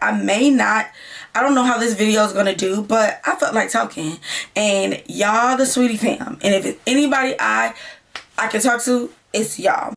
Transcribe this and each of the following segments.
I don't know how this video is gonna do, but I felt like talking. And y'all the sweetie fam. And if it's anybody I can talk to, it's y'all.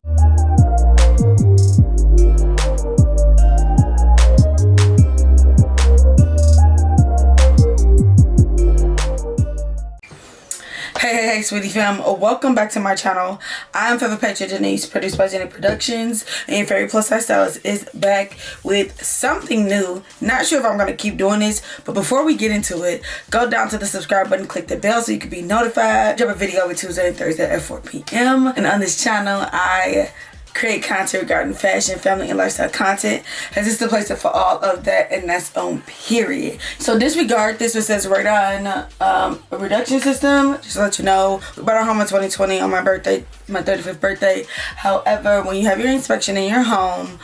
Hey, sweetie fam, welcome back to my channel. I'm Favorite Patra Denise, produced by Jenny Productions, and Fairy Plus Size Stylist is back with something new. Not sure if I'm going to keep doing this, but before we get into it, go down to the subscribe button, click the bell so you can be notified. Drop a video every Tuesday and Thursday at 4 p.m. And on this channel, I create content regarding fashion, family, and lifestyle content, as this is the place for all of that, and that's on period. So disregard this, which says right on a reduction system, just to let you know. We bought our home in 2020 on my birthday, my 35th birthday. However, when you have your inspection in your home,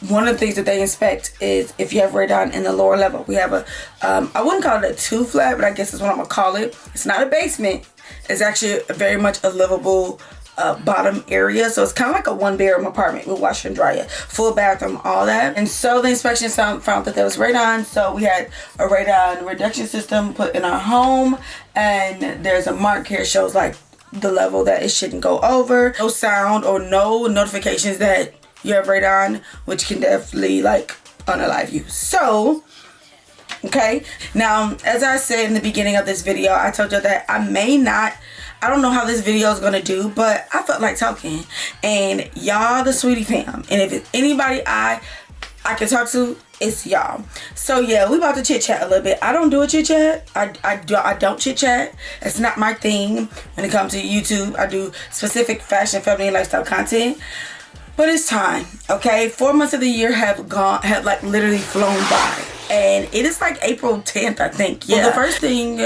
one of the things that they inspect is if you have radon in the lower level. We have a I wouldn't call it a 2 flat, but I guess that's what I'm gonna call it. It's not a basement. It's actually very much a livable bottom area, so it's kind of like a 1-bedroom apartment with washer and dryer, full bathroom, all that. And so the inspection found that there was radon, so we had a radon reduction system put in our home, and there's a mark here shows like the level that it shouldn't go over. No sound or no notifications that you have radon, which can definitely like unalive you. So okay, now as I said in the beginning of this video, I told you that I don't know how this video is gonna do, but I felt like talking. And y'all the sweetie fam. And if it's anybody I can talk to, it's y'all. So yeah, we about to chit chat a little bit. I don't do a chit chat. I don't chit chat. It's not my thing when it comes to YouTube. I do specific fashion, family, and lifestyle content. But it's time, okay? 4 months of the year have like literally flown by. And it is like April 10th, I think. Yeah. Well, the first thing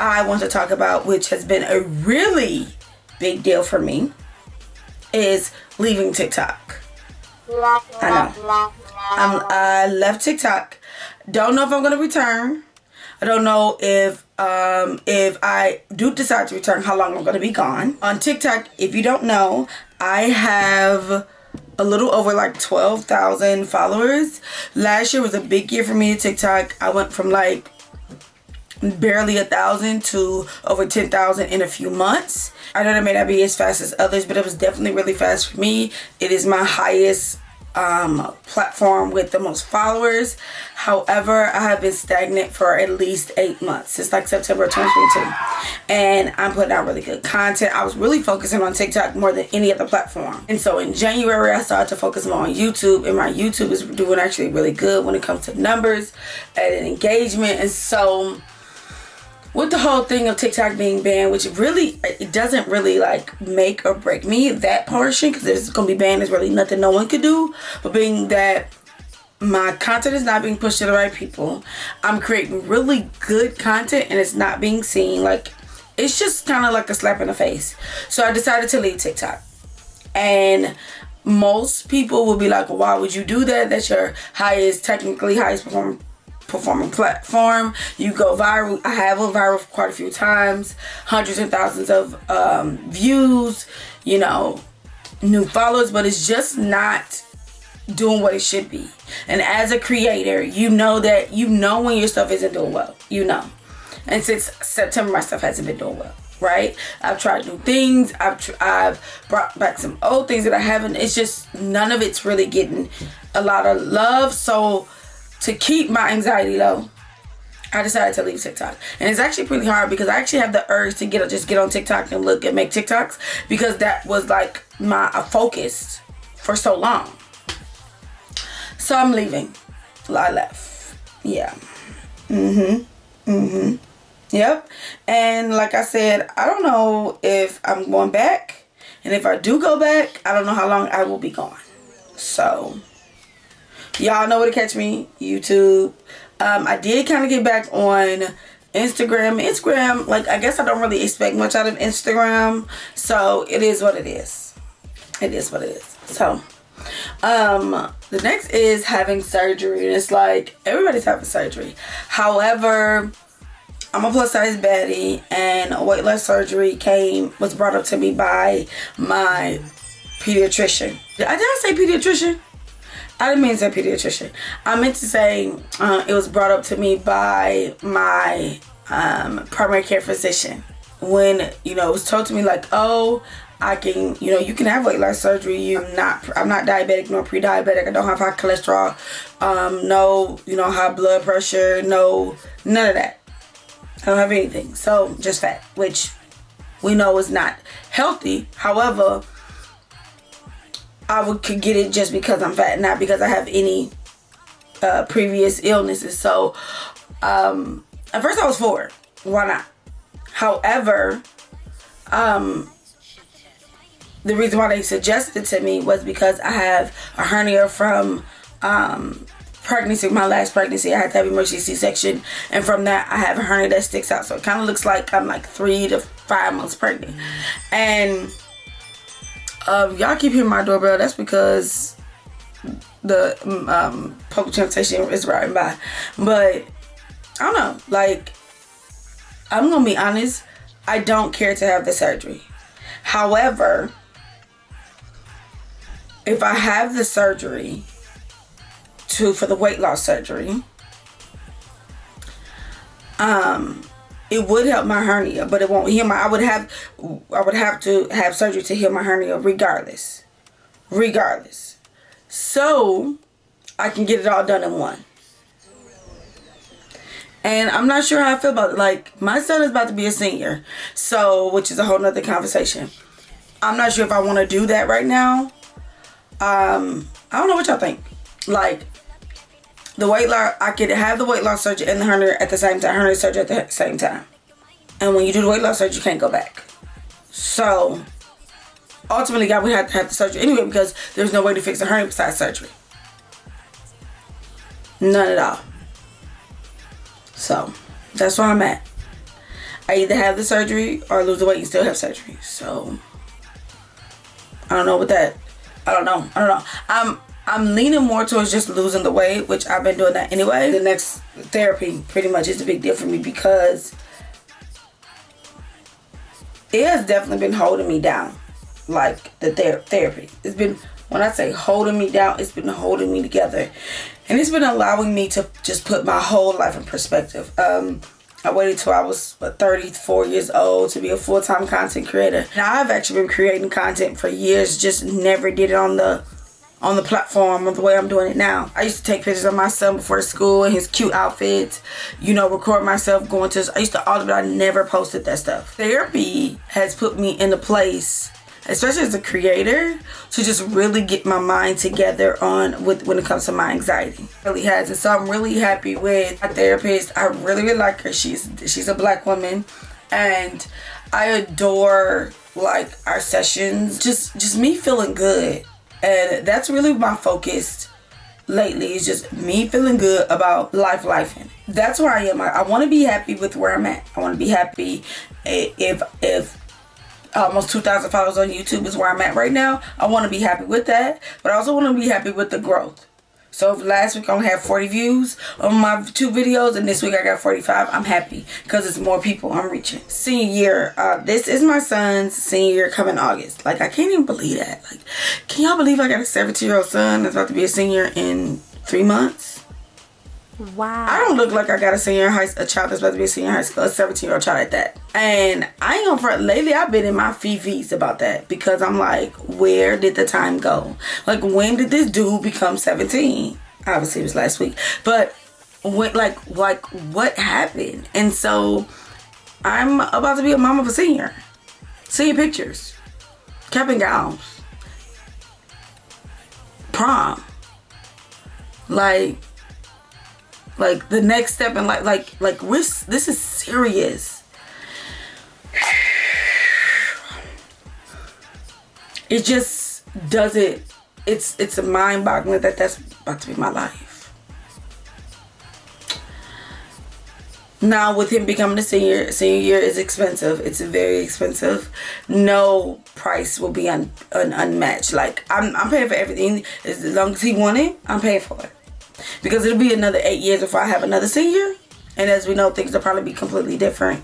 I want to talk about, which has been a really big deal for me, is leaving TikTok. I know. I left TikTok. Don't know if I'm going to return. I don't know if I do decide to return, how long I'm going to be gone. On TikTok, if you don't know, I have a little over like 12,000 followers. Last year was a big year for me to TikTok. I went from like barely 1,000 to over 10,000 in a few months. I know that may not be as fast as others, but it was definitely really fast for me. It is my highest platform with the most followers. However, I have been stagnant for at least 8 months, since like September 2022, and I'm putting out really good content. I was really focusing on TikTok more than any other platform, and so in January I started to focus more on YouTube, and my YouTube is doing actually really good when it comes to numbers and engagement. And so with the whole thing of TikTok being banned, which really, it doesn't really like make or break me, that portion, because it's going to be banned, there's really nothing no one could do. But being that my content is not being pushed to the right people, I'm creating really good content and it's not being seen, like, it's just kind of like a slap in the face. So I decided to leave TikTok. And most people will be like, well, why would you do that? That's your technically highest performing platform. You go viral. I have went viral quite a few times, hundreds and thousands of views, you know, new followers, but it's just not doing what it should be. And as a creator, you know when your stuff isn't doing well, you know. And since September, my stuff hasn't been doing well, right? I've tried new things. I've brought back some old things that I haven't. It's just none of it's really getting a lot of love. So to keep my anxiety low, I decided to leave TikTok. And it's actually pretty hard because I actually have the urge to just get on TikTok and look and make TikToks, because that was like my focus for so long. So I'm leaving. I left. Yeah. Yep. And like I said, I don't know if I'm going back. And if I do go back, I don't know how long I will be gone. So y'all know where to catch me. YouTube. I did kind of get back on Instagram, like, I guess I don't really expect much out of Instagram. So it is what it is. It is what it is. So the next is having surgery. And it's like, everybody's having surgery. However, I'm a plus size baddie, and a weight loss surgery was brought up to me by my pediatrician. Did I say pediatrician? I didn't mean to say pediatrician. I meant to say it was brought up to me by my primary care physician when, you know, it was told to me like, oh, I can, you know, you can have weight loss surgery. I'm not diabetic nor pre-diabetic. I don't have high cholesterol, no, you know, high blood pressure, no, none of that. I don't have anything. So just fat, which we know is not healthy. However, could get it just because I'm fat, not because I have any previous illnesses. So at first I was for it. Why not? However, the reason why they suggested it to me was because I have a hernia from pregnancy. My last pregnancy, I had to have emergency C-section, and from that I have a hernia that sticks out, so it kind of looks like I'm like 3 to 5 months pregnant. And y'all keep hearing my doorbell. That's because the public transportation is riding by. But I don't know, like, I'm gonna be honest, I don't care to have the surgery. However, if I have the surgery for the weight loss surgery, it would help my hernia, but it won't heal my. I would have to have surgery to heal my hernia regardless. So I can get it all done in one. And I'm not sure how I feel about it. Like, my son is about to be a senior, so, which is a whole nother conversation. I'm not sure if I want to do that right now. I don't know what y'all think. Like, the weight loss, I could have the weight loss surgery and the hernia at the same time, hernia surgery at the same time. And when you do the weight loss surgery, you can't go back. So, ultimately, I would have to have the surgery anyway, because there's no way to fix a hernia besides surgery. None at all. So, that's where I'm at. I either have the surgery or lose the weight and still have surgery. So, I don't know what that, I don't know. I'm leaning more towards just losing the weight, which I've been doing that anyway. The next therapy pretty much is a big deal for me, because it has definitely been holding me down. Like, the therapy. It's been, when I say holding me down, it's been holding me together. And it's been allowing me to just put my whole life in perspective. I waited till I was 34 years old to be a full-time content creator. Now, I've actually been creating content for years, just never did it on the platform of the way I'm doing it now. I used to take pictures of my son before school and his cute outfits, you know, record myself going to, I used to all, but I never posted that stuff. Therapy has put me in a place, especially as a creator, to just really get my mind together when it comes to my anxiety. It really has. And so I'm really happy with my therapist. I really, really like her. She's a Black woman, and I adore, like, our sessions. Just me feeling good. And that's really my focus lately, is just me feeling good about life. That's where I am. I want to be happy with where I'm at. I want to be happy if almost 2,000 followers on YouTube is where I'm at right now. I want to be happy with that, but I also want to be happy with the growth. So if last week I only had 40 views on my 2 videos, and this week I got 45, I'm happy because it's more people I'm reaching. Senior year, this is my son's senior year coming August. Like, I can't even believe that. Like, can y'all believe I got a 17-year-old son that's about to be a senior in 3 months? Wow. I don't look like I got a child that's about to be a senior in high school, a 17-year-old child at that. And I ain't gonna front, lately I've been in my fee-fees about that, because I'm like, where did the time go? Like, when did this dude become 17? Obviously it was last week. But when, like what happened? And so I'm about to be a mom of a senior. Senior pictures, cap and gowns, prom. Like the next step in life, like this is serious. It just doesn't, it's mind-boggling that that's about to be my life. Now, with him becoming a senior year is expensive. It's very expensive. No price will be unmatched. Like, I'm paying for everything. As long as he wants it, I'm paying for it. Because it'll be another 8 years before I have another senior. And as we know, things will probably be completely different,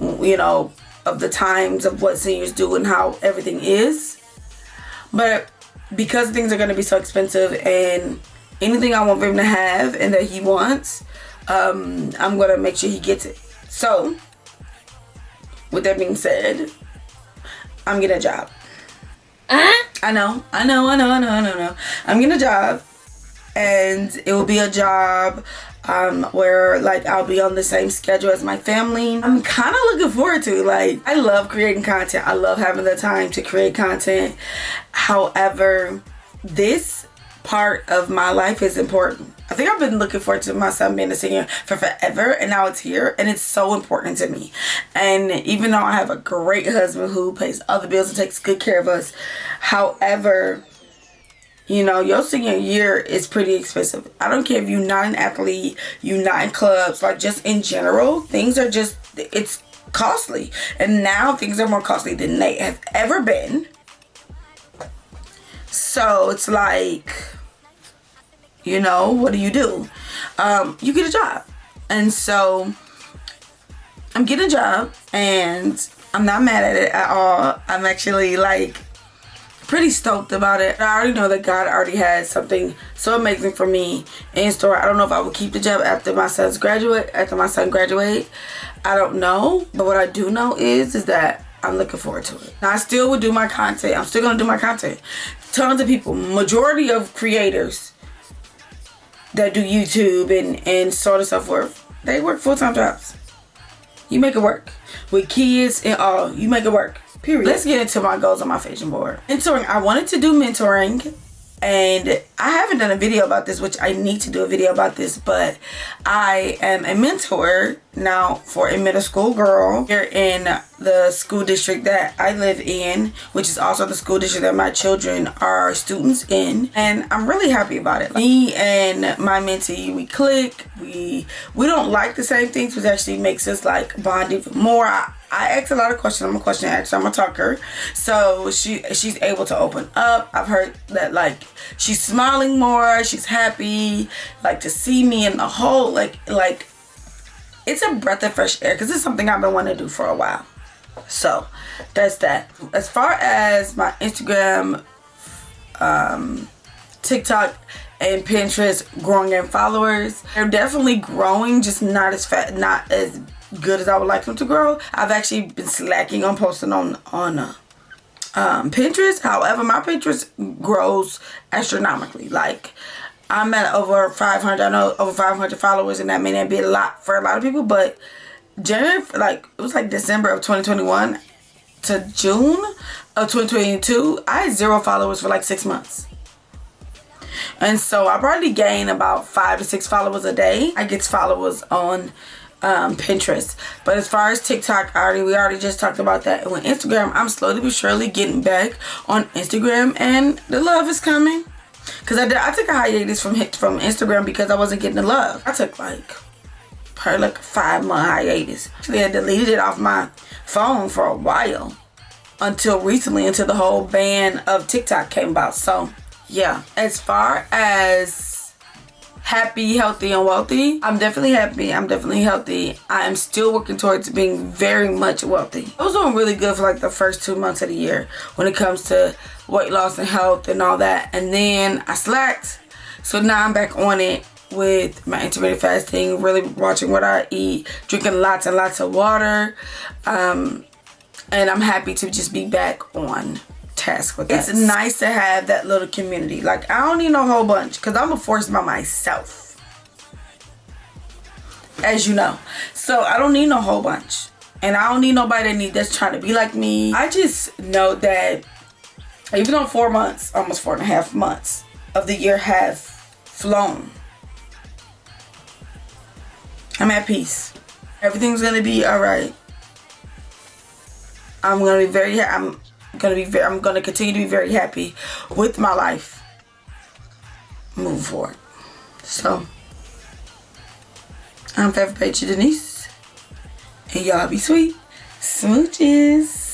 you know, of the times of what seniors do and how everything is. But because things are going to be so expensive, and anything I want for him to have and that he wants, I'm gonna make sure he gets it. So with that being said, I'm getting a job. I know. I'm getting a job, and it will be a job where like I'll be on the same schedule as my family. I'm kind of looking forward to it. Like, I love creating content. I love having the time to create content. However, this part of my life is important. I think I've been looking forward to my son being a senior for forever, and now it's here, and it's so important to me. And even though I have a great husband who pays all the bills and takes good care of us, however, you know, your senior year is pretty expensive. I don't care if you're not an athlete, you're not in clubs, like just in general, things are just, it's costly. And now things are more costly than they have ever been. So it's like, you know, what do? You get a job. And so I'm getting a job, and I'm not mad at it at all. I'm actually like pretty stoked about it. I already know that God already has something so amazing for me in store. I don't know if I will keep the job after my son graduate. I don't know. But what I do know is that I'm looking forward to it. Now, I still will do my content. I'm still going to do my content. Tons of people, majority of creators that do YouTube and so on and so forth, they work full-time jobs. You make it work. With kids and all, you make it work. Period. Let's get into my goals on my vision board. Mentoring. I wanted to do mentoring, and I haven't done a video about this, which I need to do a video about this, but I am a mentor now for a middle school girl here in the school district that I live in, which is also the school district that my children are students in, and I'm really happy about it. Me and my mentee, we click. We don't like the same things, which actually makes us like bond even more. I ask a lot of questions. I'm a question asker. I'm a talker. So she's able to open up. I've heard that like she's smiling more. She's happy like to see me in the whole like it's a breath of fresh air, because it's something I've been wanting to do for a while. So that's that. As far as my Instagram, TikTok, and Pinterest growing in followers, they're definitely growing, just not as good as I would like them to grow. I've actually been slacking on posting on Pinterest. However, my Pinterest grows astronomically. Like, I'm at over 500. I know over 500 followers, and that may not be a lot for a lot of people, but January, like, it was like December of 2021 to June of 2022, I had 0 followers for like 6 months. And so I probably gain about 5 to 6 followers a day. I get followers on Pinterest. But as far as TikTok, we already just talked about that. And with Instagram, I'm slowly but surely getting back on Instagram, and the love is coming. Because I took a hiatus from Instagram because I wasn't getting the love. I took probably like a 5-month hiatus. Actually, I deleted it off my phone for a while until recently, until the whole ban of TikTok came about. So yeah, as far as happy, healthy, and wealthy, I'm definitely happy. I'm definitely healthy. I am still working towards being very much wealthy. I was doing really good for like the first 2 months of the year when it comes to weight loss and health and all that. And then I slacked. So now I'm back on it with my intermittent fasting, really watching what I eat, drinking lots and lots of water. And I'm happy to just be back on task with that. It's nice to have that little community. Like, I don't need no whole bunch, because I'm a force by myself, as you know. So I don't need no whole bunch, and I don't need nobody that's trying to be like me. I just know that even though 4 months, almost 4.5 months of the year have flown, I'm at peace. Everything's gonna be all right. I'm gonna continue to be very happy with my life moving forward. So, I'm Patra.pearson Denise, and y'all be sweet. Smooches.